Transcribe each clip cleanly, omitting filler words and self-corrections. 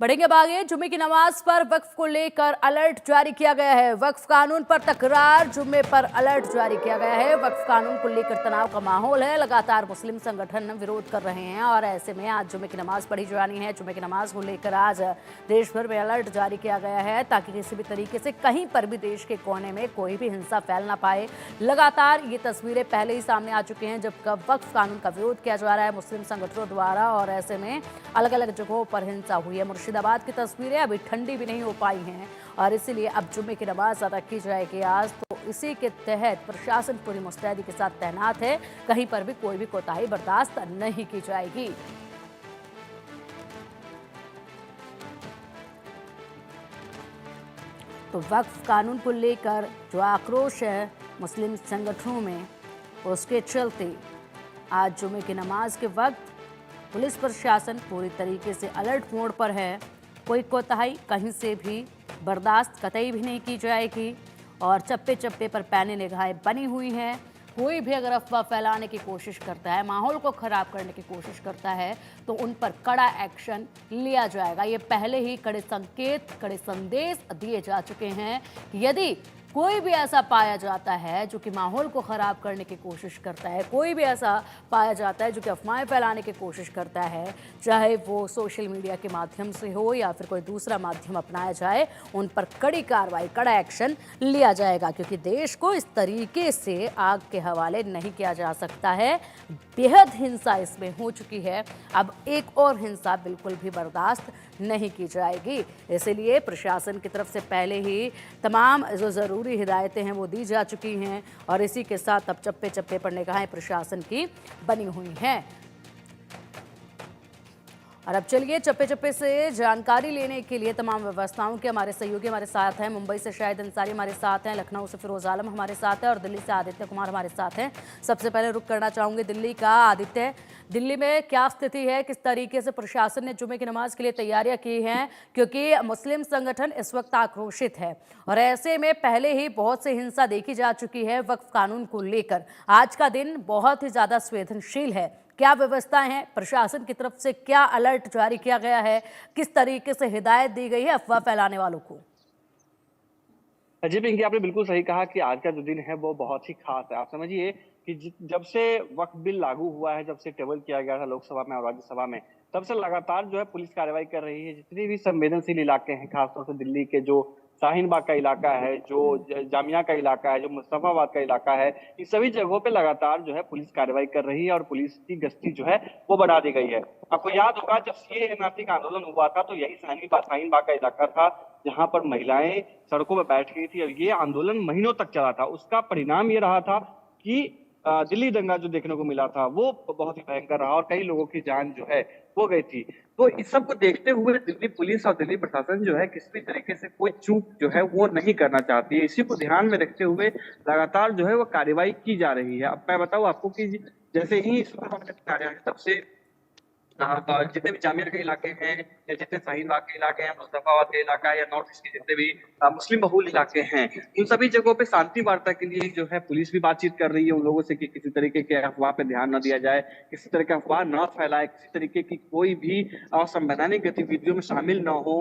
बढ़ेंगे अब आगे। जुम्मे की नमाज पर वक्फ को लेकर अलर्ट जारी किया गया है। वक्फ कानून पर तकरार, जुम्मे पर अलर्ट जारी किया गया है। वक्फ कानून को लेकर तनाव का माहौल है। लगातार मुस्लिम संगठन विरोध कर रहे हैं और ऐसे में आज जुम्मे की नमाज पढ़ी जानी है। जुम्मे की नमाज को लेकर आज देश भर में अलर्ट जारी किया गया है ताकि किसी भी तरीके से कहीं पर भी देश के कोने में कोई भी हिंसा फैल ना पाए। लगातार ये तस्वीरें पहले ही सामने आ चुकी हैं जब वक्फ कानून का विरोध किया जा रहा है मुस्लिम संगठनों द्वारा और ऐसे में अलग अलग जगहों पर हिंसा हुई है। मुर्शिदाबाद की तस्वीरें अभी ठंडी भी नहीं हो पाई हैं और इसीलिए अब जुम्मे की नमाज अदा की जाएगी आज। तो इसी के तहत प्रशासन पूरी मुस्तैदी के साथ तैनात है। कहीं पर भी कोई भी कोताही बर्दाश्त नहीं की जाएगी। तो वक्फ कानून को लेकर जो आक्रोश है मुस्लिम संगठनों में, उसके चलते आज जुम्मे की नमाज के वक्त पुलिस प्रशासन पूरी तरीके से अलर्ट मोड पर है। कोई कोताही कहीं से भी बर्दाश्त कतई भी नहीं की जाएगी और चप्पे चप्पे पर पैनी निगाहें बनी हुई हैं। कोई भी अगर अफवाह फैलाने की कोशिश करता है, माहौल को खराब करने की कोशिश करता है तो उन पर कड़ा एक्शन लिया जाएगा। ये पहले ही कड़े संकेत, कड़े संदेश दिए जा चुके हैं कि यदि कोई भी ऐसा पाया जाता है जो कि माहौल को ख़राब करने की कोशिश करता है, कोई भी ऐसा पाया जाता है जो कि अफवाहें फैलाने की कोशिश करता है, चाहे वो सोशल मीडिया के माध्यम से हो या फिर कोई दूसरा माध्यम अपनाया जाए, उन पर कड़ी कार्रवाई, कड़ा एक्शन लिया जाएगा। क्योंकि देश को इस तरीके से आग के हवाले नहीं किया जा सकता है। बेहद हिंसा इसमें हो चुकी है, अब एक और हिंसा बिल्कुल भी बर्दाश्त नहीं की जाएगी। इसीलिए प्रशासन की तरफ से पहले ही तमाम जो ज़रूरी हिदायतें हैं वो दी जा चुकी हैं और इसी के साथ अब चप्पे चप्पे पर निगाहें प्रशासन की बनी हुई हैं। और अब चलिए चप्पे चप्पे से जानकारी लेने के लिए तमाम व्यवस्थाओं के हमारे सहयोगी हमारे साथ हैं। मुंबई से शाहिद अंसारी हमारे साथ हैं, लखनऊ से फिरोज आलम हमारे साथ है और दिल्ली से आदित्य कुमार हमारे साथ हैं। सबसे पहले रुख करना चाहूँगी दिल्ली का। आदित्य, दिल्ली में क्या स्थिति है, किस तरीके से प्रशासन ने जुमे की नमाज के लिए तैयारियां की हैं? क्योंकि मुस्लिम संगठन इस वक्त आक्रोशित है और ऐसे में पहले ही बहुत से हिंसा देखी जा चुकी है वक्फ कानून को लेकर। आज का दिन बहुत ही ज़्यादा संवेदनशील है। क्या व्यवस्थाएं हैं, प्रशासन की तरफ से क्या अलर्ट जारी किया गया है, किस तरीके से हिदायत दी गई है अफवाह फैलाने वालों को? जी पिंकी, आपने बिल्कुल सही कहा कि आज का जो दिन है वो बहुत ही खास है। आप समझिए कि जब से वक्फ बिल लागू हुआ है, जब से टेबल किया गया था लोकसभा में और राज्यसभा में, तब से लगातार जो है पुलिस कार्रवाई कर रही है। जितने भी संवेदनशील इलाके हैं, खासतौर से दिल्ली के जो शाहीन बाग का इलाका है, जो जामिया का इलाका है, जो मुस्तफाबाद का इलाका है, इन सभी जगहों पे लगातार जो है पुलिस कार्रवाई कर रही है और पुलिस की गश्ती जो है वो बढ़ा दी गई है। आपको याद होगा जब सीएए का आंदोलन हुआ था तो यही शाहीन बाग का इलाका था जहां पर महिलाएं सड़कों पर बैठ गई थी और ये आंदोलन महीनों तक चला था। उसका परिणाम ये रहा था कि दिल्ली दंगा जो देखने को मिला था वो बहुत ही भयंकर रहा और कई लोगों की जान जो है वो गई थी। तो इस सब को देखते हुए दिल्ली पुलिस और दिल्ली प्रशासन जो है किसी भी तरीके से कोई चूक जो है वो नहीं करना चाहती है। इसी को ध्यान में रखते हुए लगातार जो है वो कार्रवाई की जा रही है। अब मैं बताऊं आपको कि जैसे ही तब से जितने भी जामिया के इलाके हैं या जितने शाहीन बाग के इलाके हैं, मुस्तफाबाद का इलाका है या नॉर्थ ईस्ट के जितने भी मुस्लिम बहुल इलाके हैं, उन सभी जगहों पे शांति वार्ता के लिए जो है पुलिस भी बातचीत कर रही है उन लोगों से कि किसी तरीके के अफवाह पे ध्यान न दिया जाए, किसी तरह के अफवाह न फैलाए, किसी तरीके की कोई भी असंवैधानिक गतिविधियों में शामिल न हो।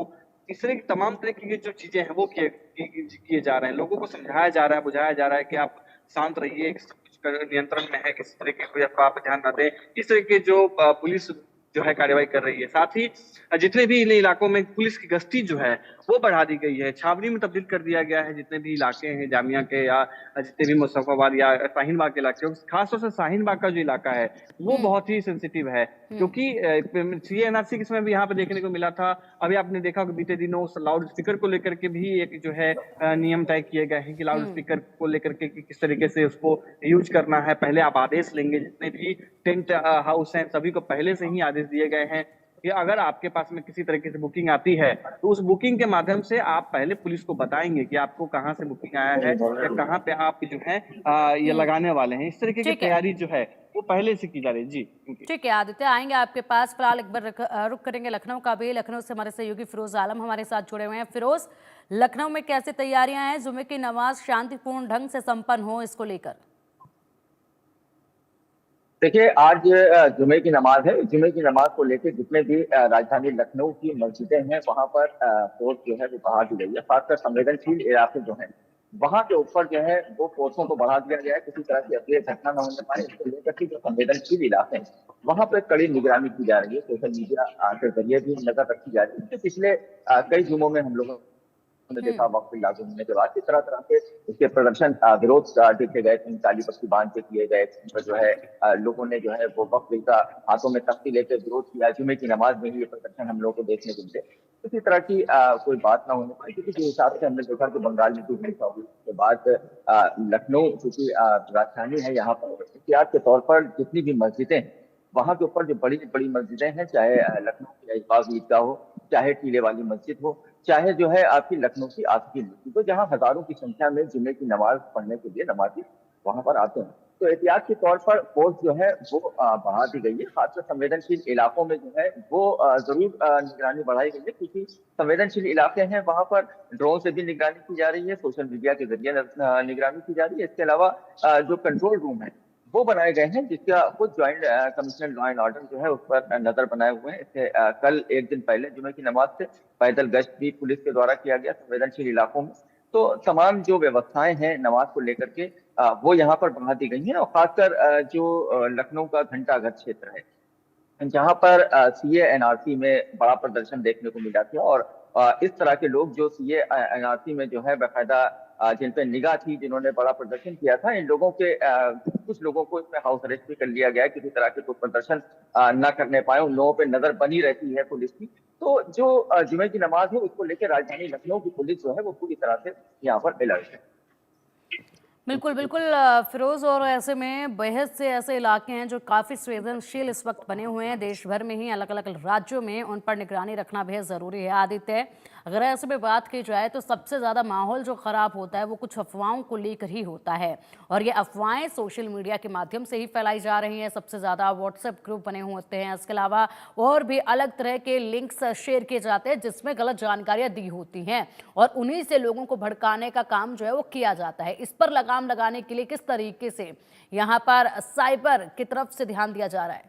इस तरह की तमाम तरह की जो चीजें हैं वो किए जा रहे हैं। लोगों को समझाया जा रहा है, बुझाया जा रहा है कि आप शांत रहिए, सब कुछ नियंत्रण में है, किसी तरह के कोई अफवाह पर ध्यान न दें। इस तरह के जो पुलिस जो है कार्रवाई कर रही है। साथ ही जितने भी इन इलाकों में पुलिस की गश्ती जो है वो बढ़ा दी गई है, छावनी में तब्दील कर दिया गया है। जितने भी इलाके हैं जामिया के या जितने भी मुजफ्फराबाद या शाहीन बाग के इलाके, खासतौर से शाहीन बाग का जो इलाका है वो बहुत ही सेंसिटिव है क्योंकि सीएनआरसी के समय भी यहाँ पे देखने को मिला था। अभी आपने देखा कि बीते दिनों लाउड स्पीकर को लेकर के भी एक जो है नियम तय किए गए हैं कि लाउड स्पीकर को लेकर के किस तरीके से उसको यूज करना है। पहले आप आदेश लेंगे, जितने भी टेंट हाउस हैं सभी को पहले से ही आदेश दिए गए हैं कि अगर आपके पास में किसी तरीके से बुकिंग आती है तो उस बुकिंग के माध्यम से आप पहले पुलिस को बताएंगे कि आपको कहाँ से बुकिंग आया है या कहाँ पे आप जो है ये लगाने वाले हैं। इस तरीके की ठीक है, तैयारी जो है वो पहले से की जा रही है। जी ठीक है आदित्य, आएंगे आपके पास। फिलहाल एक बार रुक करेंगे लखनऊ का भी। लखनऊ से हमारे सहयोगी फिरोज आलम हमारे साथ जुड़े हुए हैं। फिरोज, लखनऊ में कैसे तैयारियां हैं जुमे की नमाज शांतिपूर्ण ढंग से संपन्न हो इसको लेकर? देखिए, आज जुमे की नमाज है। जुमे की नमाज को लेकर जितने भी राजधानी लखनऊ की मस्जिदें हैं, वहां पर फोर्स जो है वो बढ़ा दी गई है। खासकर संवेदनशील इलाके जो हैं, वहां के ऊपर जो है वो फोर्सों को बढ़ा दिया गया है। किसी तरह की अप्रिय घटना न होने पाए, इसको लेकर के जो संवेदनशील इलाके हैं, वहां पर कड़ी निगरानी की जा रही है। सोशल मीडिया के जरिए भी नजर रखी जा रही है। पिछले कई जुमों में हम लोगों ने देखा, हम्म। वक्त लागू होने के बाद कि तरह तरह के इसके प्रदर्शन विरोध देखे गए, काली पट्टी बांध के किए गए। तो जो है लोगों ने जो है वो वक्त का हाथों में तख्ती लेकर विरोध किया। जुमे की नमाज में ही ये प्रदर्शन हम लोग को देखने को मिले। किसी तरह की कोई बात ना होने पाई, क्योंकि जिस हिसाब से हमने देखा कि बंगाल में 2 के बाद लखनऊ चूंकि राजधानी है, यहाँ पर एहतियात के तौर पर जितनी भी मस्जिदें हैं, वहां के ऊपर जो बड़ी बड़ी मस्जिदें हैं, चाहे लखनऊ की ऐशबाग ईदगाह हो, चाहे टीले वाली मस्जिद हो, चाहे जो है आपकी लखनऊ की आसिफी मस्जिद हो, जहां हजारों की संख्या में जुमे की नमाज पढ़ने के लिए नमाजी वहां पर आते हैं। तो एहतियात के तौर पर फोर्स जो है वो बढ़ा दी गई है। खासकर संवेदनशील इलाकों में जो है वो जरूर निगरानी बढ़ाई गई है, क्योंकि संवेदनशील इलाके हैं, वहां पर ड्रोन से भी निगरानी की जा रही है, सोशल मीडिया के जरिए निगरानी की जा रही है। इसके अलावा जो कंट्रोल रूम है वो बनाए गए हैं, जिसका खुद joint commissioner law and order जो है उस पर नजर बनाए हुए हैं। इससे कल एक दिन पहले जुमे की नमाज से पैदल गश्त भी पुलिस के द्वारा किया गया संवेदनशील इलाकों में। तो तमाम जो व्यवस्थाएं हैं नमाज को लेकर के वो यहाँ पर बढ़ा दी गई हैं। और खासकर जो लखनऊ का घंटा घर क्षेत्र है, जहां पर सीए एनआरसी में बड़ा प्रदर्शन देखने को मिला था। और इस तरह के लोग जो सीए एनआरसी में जो है बाकायदा जिन पे निगाह थी, जिन्होंने बड़ा प्रदर्शन किया था, इन लोगों के कुछ लोगों को इसमें हाउस अरेस्ट भी कर लिया गया है। किसी तरह के कोई प्रदर्शन न करने पाए, उन लोगों पे नजर बनी रहती है पुलिस की। तो जो जुमे की नमाज है उसको लेकर राजधानी लखनऊ की पुलिस जो है वो पूरी तरह से यहाँ पर अलर्ट है। बिल्कुल बिल्कुल फिरोज, और ऐसे में बेहद से ऐसे इलाके हैं जो काफ़ी संवेदनशील इस वक्त बने हुए हैं देश भर में ही, अलग अलग राज्यों में, उन पर निगरानी रखना बेहद ज़रूरी है। आदित्य, अगर ऐसे में बात की जाए तो सबसे ज़्यादा माहौल जो ख़राब होता है वो कुछ अफवाहों को लेकर ही होता है, और ये अफवाहें सोशल मीडिया के माध्यम से ही फैलाई जा रही हैं। सबसे ज़्यादा व्हाट्सएप ग्रुप बने होते हैं, इसके अलावा और भी अलग तरह के लिंक्स शेयर किए जाते हैं जिसमें गलत जानकारियाँ दी होती हैं, और उन्हीं से लोगों को भड़काने का काम जो है वो किया जाता है। इस पर लगाम लगाने के लिए किस तरीके से यहाँ पर साइबर की तरफ से ध्यान दिया जा रहा है?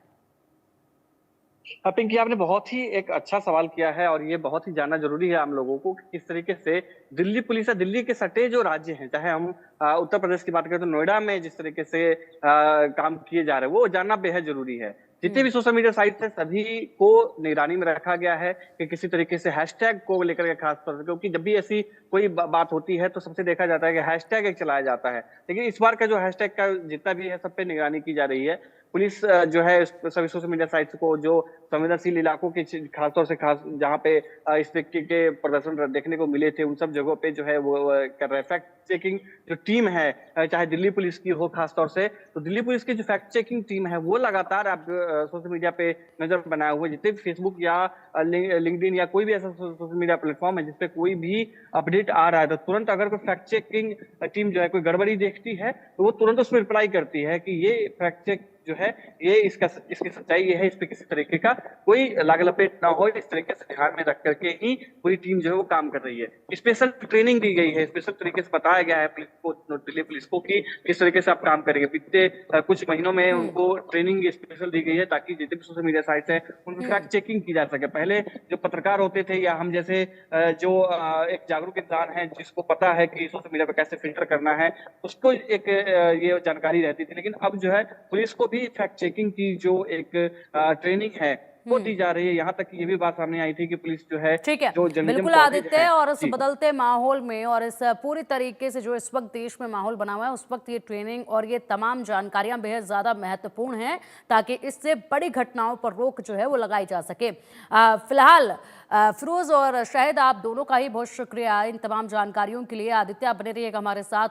पिंकी, आपने बहुत ही एक अच्छा सवाल किया है और ये बहुत ही जानना जरूरी है आम लोगों को कि किस तरीके से दिल्ली पुलिस या दिल्ली के सटे जो राज्य हैं, चाहे हम उत्तर प्रदेश की बात करें तो नोएडा में जिस तरीके से काम किए जा रहे हैं वो जानना बेहद जरूरी है। जितने भी सोशल मीडिया साइट है सभी को निगरानी में रखा गया है कि किसी तरीके से हैशटैग को लेकर के खास तौर से, क्योंकि जब भी ऐसी कोई बात होती है तो सबसे देखा जाता है कि हैशटैग एक चलाया जाता है। लेकिन इस बार का जो हैशटैग का जितना भी है सब पे निगरानी की जा रही है। पुलिस जो है सभी सोशल मीडिया साइट्स को जो संवेदनशील इलाकों के खासतौर से खास जहां पे इस तरीके के प्रदर्शन देखने को मिले थे उन सब जगहों पे जो है वो कर रहे हैं। फैक्ट चेकिंग जो टीम है, चाहे दिल्ली पुलिस की हो खासतौर से, तो दिल्ली पुलिस की जो फैक्ट चेकिंग टीम है वो लगातार आप सोशल मीडिया पे नजर बनाए हुए, जितने भी फेसबुक या लिंक्डइन या कोई भी ऐसा सोशल मीडिया प्लेटफॉर्म है जिसपे कोई भी अपडेट आ रहा है तो तुरंत अगर कोई फैक्ट चेकिंग टीम जो है कोई गड़बड़ी देखती है तो वो तुरंत उसमें रिप्लाई करती है कि ये फैक्ट चेक जो है ये इसकी सच्चाई ये है, इस पे किसी तरीके का कोई लाग लपेट ना हो, इस तरीके से ध्यान में रख करके ही पूरी टीम जो है वो काम कर रही है। स्पेशल ट्रेनिंग दी गई है, स्पेशल तरीके से बताया गया है पुलिस को, दिल्ली पुलिस को कि किस तरीके से आप काम करेंगे। बीते कुछ महीनों में उनको ट्रेनिंग स्पेशल दी गई है ताकि जितने भी सोशल मीडिया साइट्स है उनकी फैक्ट चेकिंग की जा सके। पहले जो पत्रकार होते थे या हम जैसे जो एक जागरूक इंसान है जिसको पता है कि सोशल मीडिया पर कैसे फिल्टर करना है, उसको एक ये जानकारी रहती थी, लेकिन अब जो है पुलिस को भी फैक्ट चेकिंग की जो एक ट्रेनिंग है वो दी जा रही है। यहाँ तक ये भी बात सामने आई थी कि पुलिस जो है ठीक है, जो जर्नलिज्म बिल्कुल कॉलेज आदित्य, है और इस बदलते माहौल में और इस पूरी तरीके से जो इस वक्त देश में माहौल बना हुआ है उस वक्त ये ट्रेनिंग और ये तमाम जानकारियां बेहद ज़्यादा महत्वपूर्ण हैं ताकि इससे बड़ी घटनाओं पर रोक जो है वो लगाई जा सके। फिलहाल फिरोज और शाहिद, आप दोनों का ही बहुत शुक्रिया इन तमाम जानकारियों के लिए। आदित्य, आप बने रहिएगा हमारे साथ।